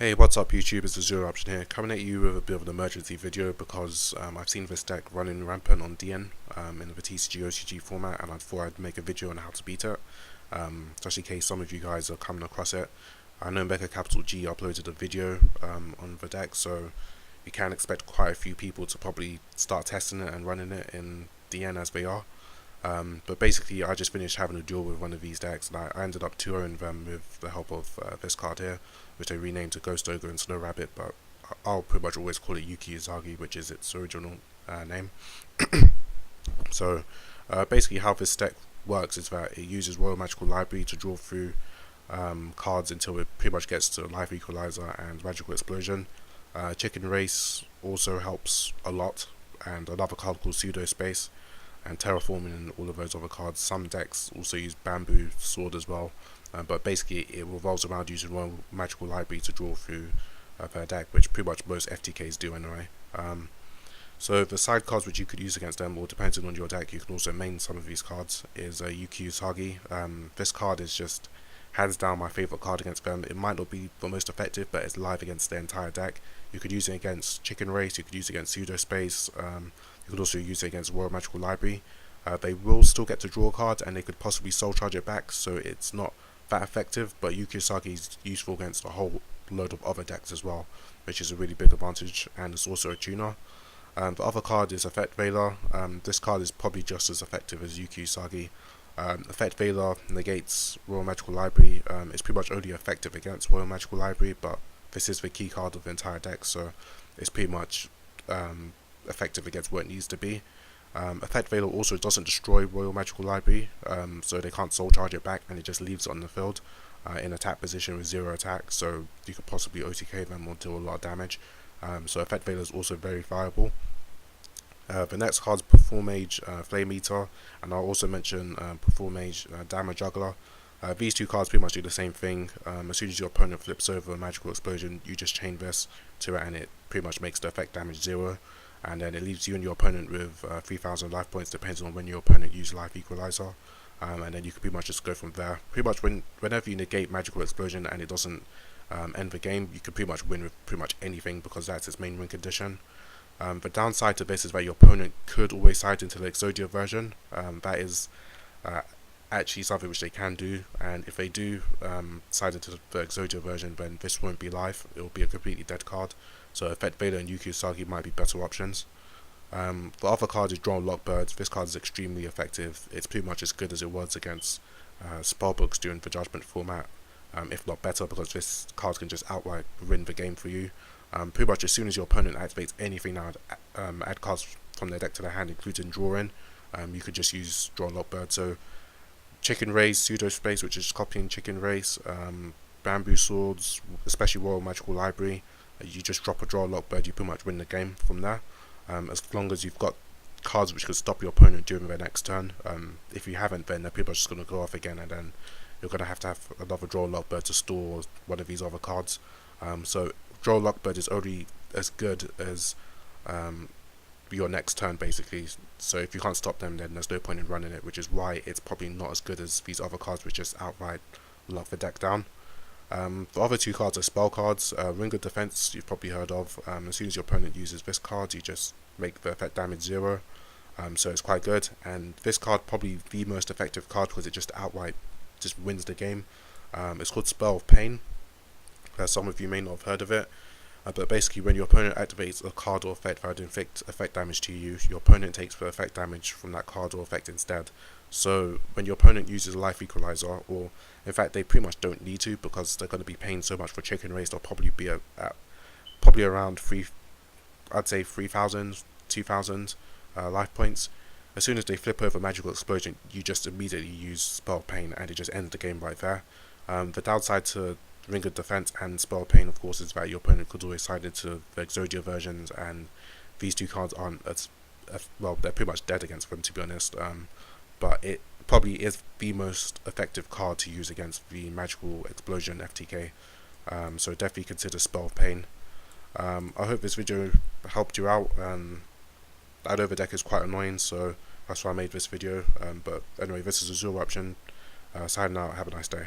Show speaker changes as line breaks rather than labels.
Hey, what's up YouTube, it's the Zero Option here, coming at you with a bit of an emergency video because I've seen this deck running rampant on DN in the TCG OCG format, and I thought I'd make a video on how to beat it, just in case some of you guys are coming across it. I know Mega Capital G uploaded a video on the deck, so you can expect quite a few people to probably start testing it and running it in DN as they are. But basically I just finished having a duel with one of these decks, and I ended up 2-0ing them with the help of this card here, which I renamed to Ghost Ogre and Snow Rabbit, but I'll pretty much always call it Yuki Izagi, which is its original name. So basically how this deck works is that it uses Royal Magical Library to draw through cards until it pretty much gets to Life Equalizer and Magical Explosion. Chicken Race also helps a lot, and another card called Pseudo Space, and Terraforming, and all of those other cards. Some decks also use Bamboo Sword as well, but basically it revolves around using Royal Magical Library to draw through their deck, which pretty much most FTKs do anyway. So the side cards which you could use against them, or depending on your deck, you can also main some of these cards, is Yuki Usagi. This card is just hands down my favourite card against them. It might not be the most effective, but it's live against the entire deck. You could use it against Chicken Race, you could use it against Pseudo Space, you could also use it against Royal Magical Library. They will still get to draw a card, and they could possibly soul charge it back, so it's not that effective, but Yuki Usagi is useful against a whole load of other decks as well, which is a really big advantage, and it's also a tuner. The other card is Effect Veiler. This card is probably just as effective as Yuki Usagi. Effect Veiler negates Royal Magical Library. It's pretty much only effective against Royal Magical Library, but this is the key card of the entire deck, so it's pretty much effective against what it needs to be. Effect Veiler also doesn't destroy Royal Magical Library, so they can't soul charge it back, and it just leaves it on the field in attack position with 0 attack, so you could possibly OTK them or deal a lot of damage. So Effect Veiler is also very viable. The next card is Perform Mage Flame Eater, and I'll also mention Perform Mage Damage Juggler. These two cards pretty much do the same thing. As soon as your opponent flips over a Magical Explosion, you just chain this to it, and it pretty much makes the effect damage 0. And then it leaves you and your opponent with 3,000 life points, depending on when your opponent uses Life Equalizer. And then you can pretty much just go from there. Pretty much whenever you negate Magical Explosion and it doesn't end the game, you can pretty much win with pretty much anything, because that's its main win condition. The downside to this is that your opponent could always side into the Exodia version. That is actually something which they can do, and if they do side into the Exodia version, then this won't be live, it will be a completely dead card. So Effect Veiler and Yuki Usagi might be better options. The other card is Drawn Lockbird. This card is extremely effective. It's pretty much as good as it was against spellbooks during the Judgment format, if not better, because this card can just outright win the game for you. Pretty much as soon as your opponent activates anything now, add cards from their deck to their hand, including drawing, you could just use Drawn Lockbird. So Chicken Race, Pseudo Space, which is copying Chicken Race, Bamboo Swords, especially Royal Magical Library, you just drop a Draw Lockbird, you pretty much win the game from there, as long as you've got cards which could stop your opponent during their next turn. If you haven't, then they're pretty much just going to go off again, and then you're going to have another Draw Lockbird to store one of these other cards. So Draw Lockbird is only as good as your next turn, basically. So if you can't stop them, then there's no point in running it, which is why it's probably not as good as these other cards which just outright lock the deck down. The other two cards are spell cards. Ring of Defense you've probably heard of. As soon as your opponent uses this card, you just make the effect damage 0. So it's quite good, and this card probably the most effective card because it just outright just wins the game. It's called Spell of Pain. Some of you may not have heard of it, but basically when your opponent activates a card or effect that would inflict effect damage to you, your opponent takes the effect damage from that card or effect instead. So when your opponent uses a Life Equalizer, or in fact they pretty much don't need to, because they're going to be paying so much for Chicken Race, they'll probably be at probably around 3,000, 2,000 life points. As soon as they flip over Magical Explosion, you just immediately use Spell Pain, and it just ends the game right there. The downside to Ring of Defense and Spell Pain, of course, is that your opponent could always side into the Exodia versions, and these two cards aren't as well, they're pretty much dead against them, to be honest. But it probably is the most effective card to use against the Magical Explosion FTK. So definitely consider Spell Pain. I hope this video helped you out. That overdeck is quite annoying, so that's why I made this video. But anyway, this is a Zero Option. Signing out, have a nice day.